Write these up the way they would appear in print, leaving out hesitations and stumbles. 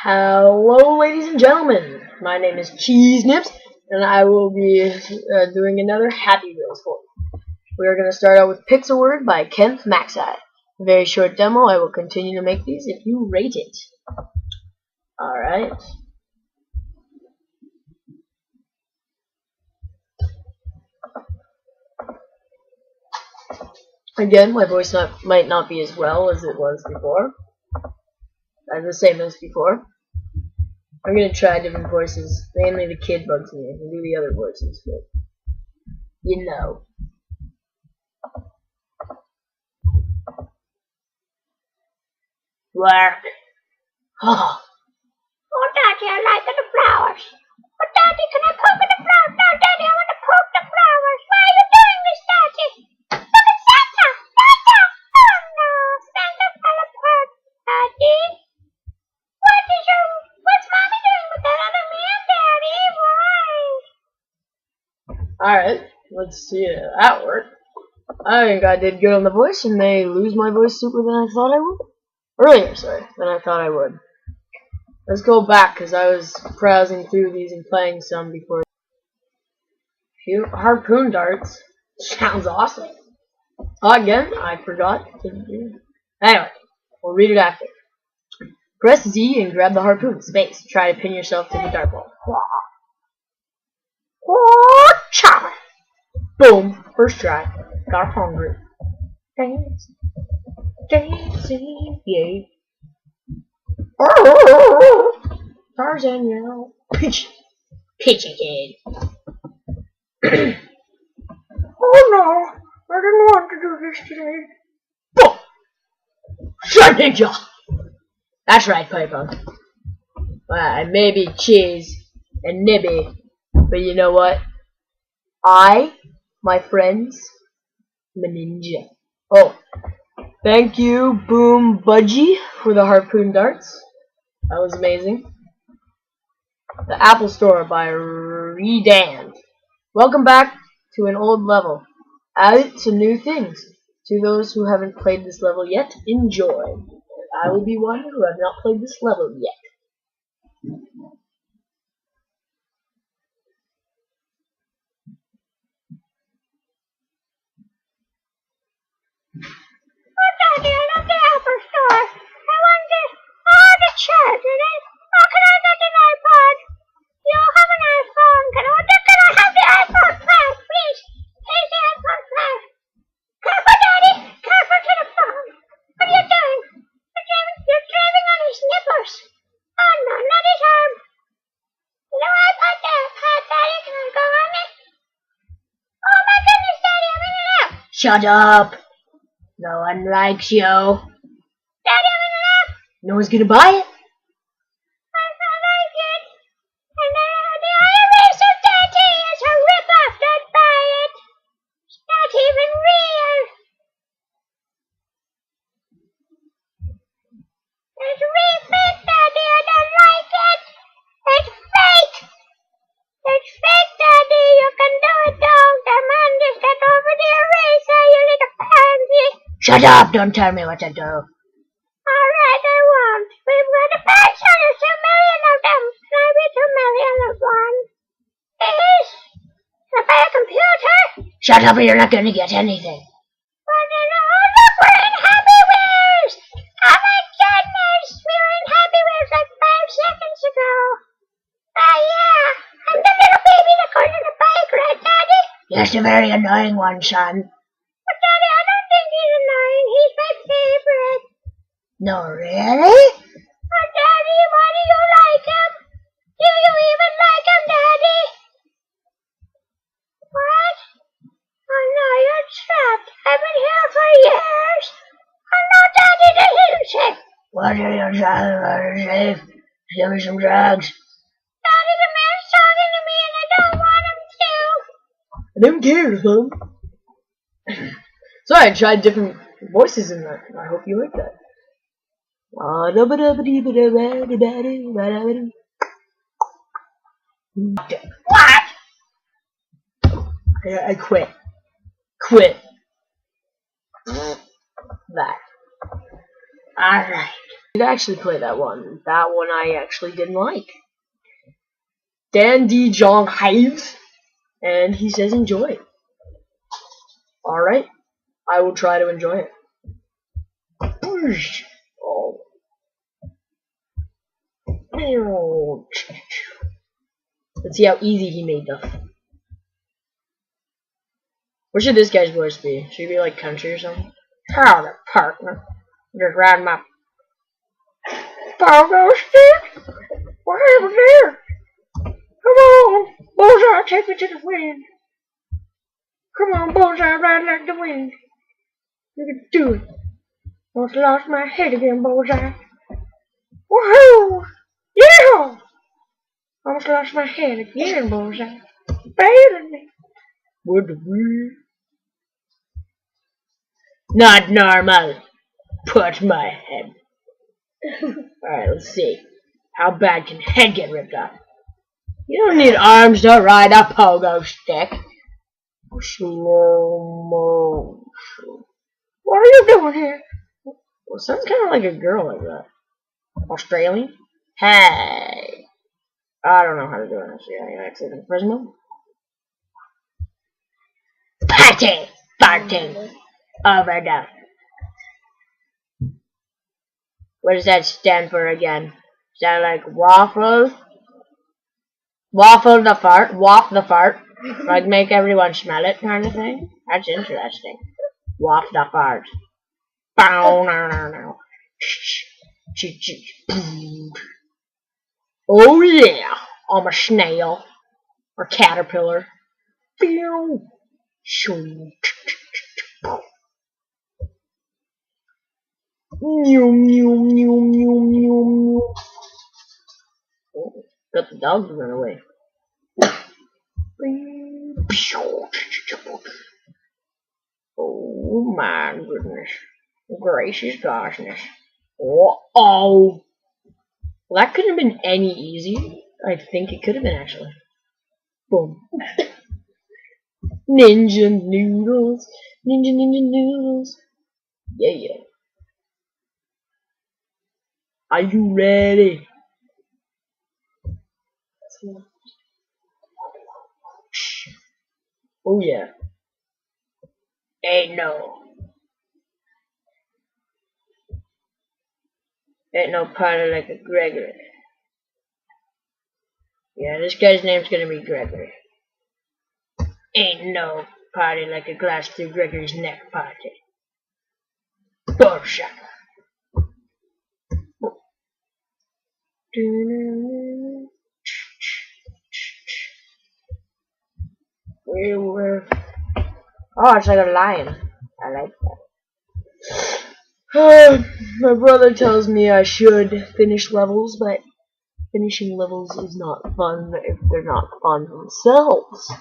Hello, ladies and gentlemen. My name is Cheese Nips, and I will be doing another Happy Wheels for you. We are going to start out with Pixel Word by Kent Maxi. A very short demo. I will continue to make these if you rate it. Alright. Again, my voice might not be as well as it was before. The same as before. I'm gonna try different voices. Mainly the kid bugs me. I can do the other voices, but you know. Work. Oh, Daddy, I like the flowers. But Daddy, can I poke at the flowers? No, Daddy, I want to poke the flowers. Why are you doing this, Daddy? Look at Santa! Santa! Oh no, Santa fell apart, Daddy. What's Mommy doing with that other man, Daddy? Why? Alright, let's see that work. I think I did good on the voice, and they lose my voice super than I thought I would. Earlier, sorry, than I thought I would. Let's go back, because I was browsing through these and playing some before. Harpoon darts. Sounds awesome. Oh, again, I forgot to do. Anyway, we'll read it after. Press Z and grab the harpoon. Space. Try to pin yourself to the dart ball. Boom. First try. Got hungry. Dance. Dancing. Yay. Tarzan, you know. Pitch again. Oh no. I didn't want to do this today. Boom. Shut ninja. That's right, Piper. I may be cheese and nibby, but you know what? My friends, I'm a ninja. Oh, thank you, Boom Budgie, for the harpoon darts. That was amazing. The Apple Store by Redan. Welcome back to an old level. Added some new things. To those who haven't played this level yet, enjoy. I will be one who have not played this level yet. Oh, Daddy, I love the Apple Store. I want the charger. How can I get an iPod? You have an iPhone. Can I have the iPhone 5, please? Please, the iPhone 5. Careful, Daddy. Careful to the phone. What are you doing? You're driving on his nipples. Oh no, not his arm. No iPod there. Daddy, can I go on it? Oh my goodness, Daddy, I'm in and out. Shut up. No one likes you. Daddy, I'm in and out. No one's gonna buy it. I like it. And the eraser, Daddy, is a rip-off. Don't buy it. It's not even real. It's fake, Daddy. I don't like it. It's fake. It's fake, Daddy. You can do it, don't. Come on, just get over the eraser, you little pansy. Shut up. Don't tell me what to do. Alright, I won't. We've got a person. There's 2 million of them. Can I be 2 million of one? Please? Can I buy a computer? Shut up or you're not going to get anything. But then, oh look, we're in Happy Wheels! Oh my goodness! We were in Happy Wheels like 5 seconds ago. Yeah. I'm the little baby that goes on a bike, right, Daddy? Yes, the very annoying one, son. But Daddy, I don't think he's annoying. He's my favorite. No, really? Oh, Daddy, why do you like him? Do you even like him, Daddy? What? Oh no, you're trapped. I've been here for years. Oh no, Daddy, the music. What are you trying to say? Give me some drugs. Daddy, the man's talking to me and I don't want him to. I don't care, son. So I tried different voices in that. I hope you like that. What? I quit. That. Alright. actually play that one. That one I actually didn't like. Dan D. John Hives, and he says enjoy. Alright, I will try to enjoy it. Oh. Let's see how easy he made this. What should this guy's voice be? Should he be like country or something? Howdy, partner. Just riding my pogo stick? What happened there? Come on, Bullseye, take me to the wind. Come on, Bullseye, ride like the wind. You can do it. Almost lost my head again, Bullseye. Woohoo! Yeah! Almost lost my head again, Bullseye. Bailing me. What the weird? Not normal. Put my head. Alright, let's see. How bad can head get ripped off? You don't need arms to ride a pogo stick. Slow motion. What are you doing here? Well, sounds kind of like a girl like that. Australian? Hey. I don't know how to do it actually. I actually in prison mode. Party! Farting! Overdose. What does that stand for again? Is that like waffle? Waffle the fart? Waft the fart? Like make everyone smell it kind of thing? That's interesting. Waft the fart. Bow, no, no, no. Oh yeah! I'm a snail. Or caterpillar. Got the dogs run away. Oh my goodness. Gracious goshness. Oh. Well, that couldn't have been any easier. I think it could have been actually. Boom. Ninja noodles. Ninja noodles. Yeah. Are you ready? Oh yeah. Ain't no party like a Gregory. Yeah, this guy's name's gonna be Gregory. Ain't no party like a glass through Gregory's neck party. Bullshit. Oh, it's like a lion. I like that. My brother tells me I should finish levels, but finishing levels is not fun if they're not fun themselves.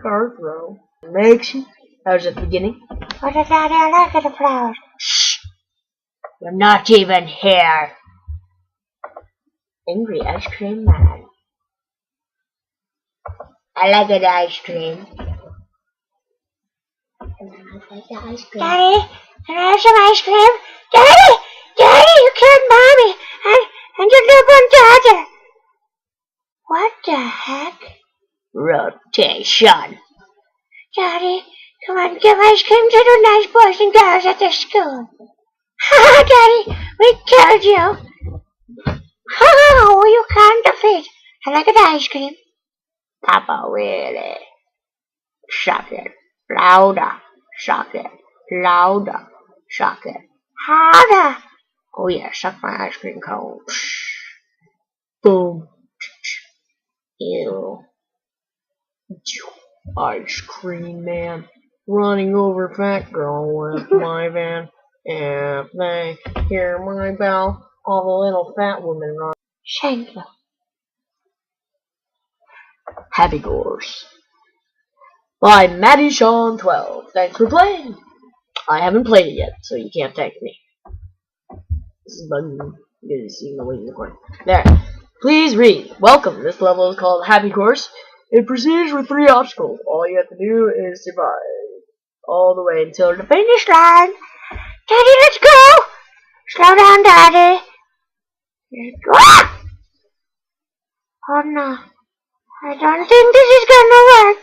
Car throw. Makes you. That was at the beginning. What is that? I like the flowers. Shh. You're not even here. Angry ice cream man. I like the ice cream. Daddy, can I have some ice cream? Daddy, you killed Mommy and your newborn daughter. What the heck? Rotation. Daddy, come on, give ice cream to the nice boys and girls at the school. Ha, Daddy, we killed you. Oh, you can't defeat. I like the ice cream. Papa, really? Suck it. Louder. Suck it. Louder. Suck it. Harder. Oh yeah, suck my ice cream cone. Boom. Ew. Ice cream man. Running over fat girl with my van. If they hear my bell, all the little fat women run. Thank you. Happy Course by Maddie Sean 12. Thanks for playing. I haven't played it yet, so you can't thank me. This is bugging me. You didn't see my waiting in the corner. There. Please read. Welcome. This level is called Happy Course. It proceeds with 3 obstacles. All you have to do is survive all the way until the finish line. Daddy, let's go! Slow down, Daddy. Ah! Oh no. I don't think this is gonna work.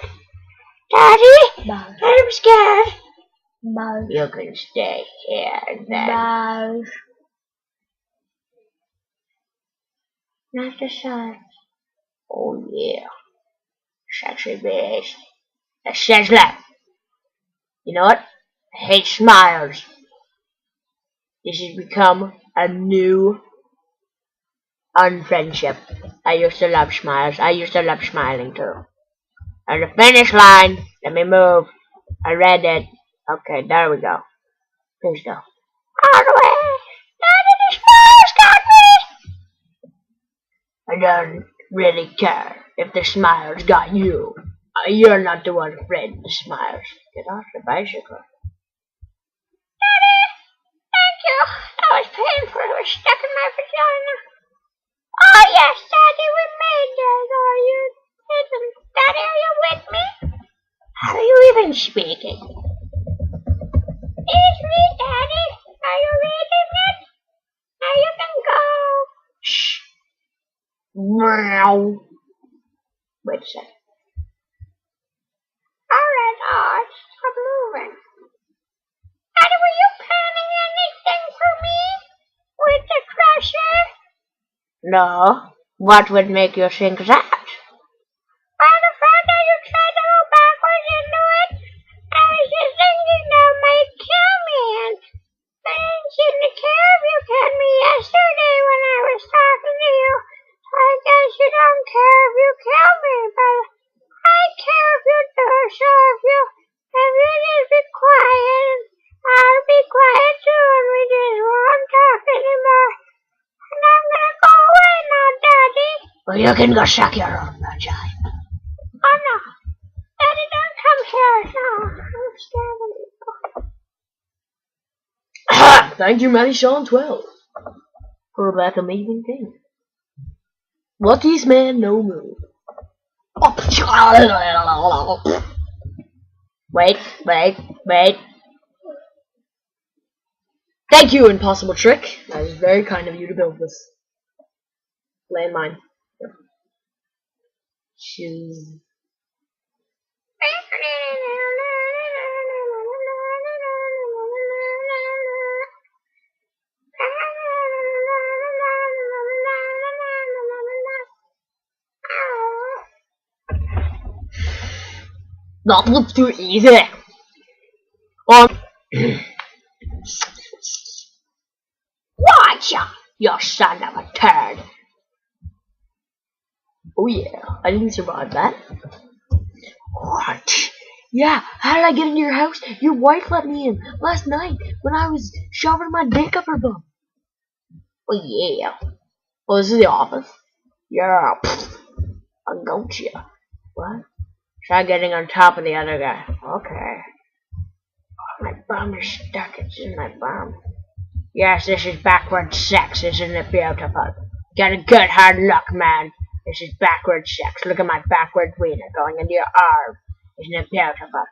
Daddy? No. I'm scared. No. You can stay here then. No. Not the sun. Oh yeah. Sexy bitch. That says that. You know what? I hate smiles. This has become a new unfriendship. I used to love smiles. I used to love smiling too. And the finish line. Let me move. I read it. Okay, there we go. Please go. All the way. Daddy, the smiles got me. I don't really care if the smiles got you. You're not the one afraid the smiles. Get off the bicycle. Daddy, thank you. That was painful. It was stuck in my vagina. Oh yes, Daddy, we made that. Oh, you didn't. Daddy, are you with me? How are you even speaking? It's me, Daddy. Are you reading it? Now you can go. Shh. Meow. Wait a second. Alright, stop moving. Daddy, were you planning anything for me? With the crusher? No. What would make you think that? Well, the fact that you tried to go backwards into it, I was just thinking that might kill me, and I didn't seem to care if you killed me yesterday when I was talking to you. So I guess you don't care if you kill me, but I care if you do. So if you just be quiet, I'll be quiet too, and we just won't talk anymore. And I'm gonna go away now, Daddy. Well, you can go suck your own vagina. Oh no. Daddy, don't come here. No, I'm scared of you. Thank you, Matty-Sean12, for that amazing thing. What is man no move? Wait. Thank you, Impossible Trick. That is very kind of you to build this landmine. Yep. Shoes. That looks too easy. Watcha, you son of a turd. Oh yeah, I didn't survive that. What? Yeah, how did I get into your house? Your wife let me in last night when I was shoving my dick up her bum. Oh yeah. Oh, this is the office. Yeah, I got you. What? Try getting on top of the other guy. Okay. Oh, my bum is stuck. It's in my bum. Yes, this is backward sex. Isn't it beautiful? Get a good hard look, man. This is backward sex. Look at my backward wiener going into your arm. Isn't it beautiful?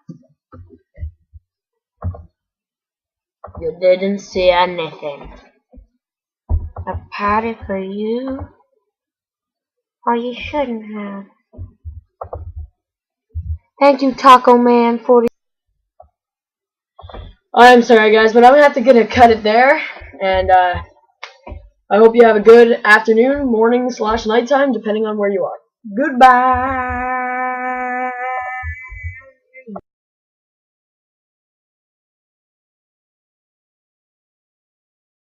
You didn't see anything. A party for you? Or you shouldn't have. Thank you, Taco Man 40. I'm sorry, guys, but I'm gonna cut it there. And I hope you have a good afternoon, morning / nighttime, depending on where you are. Goodbye.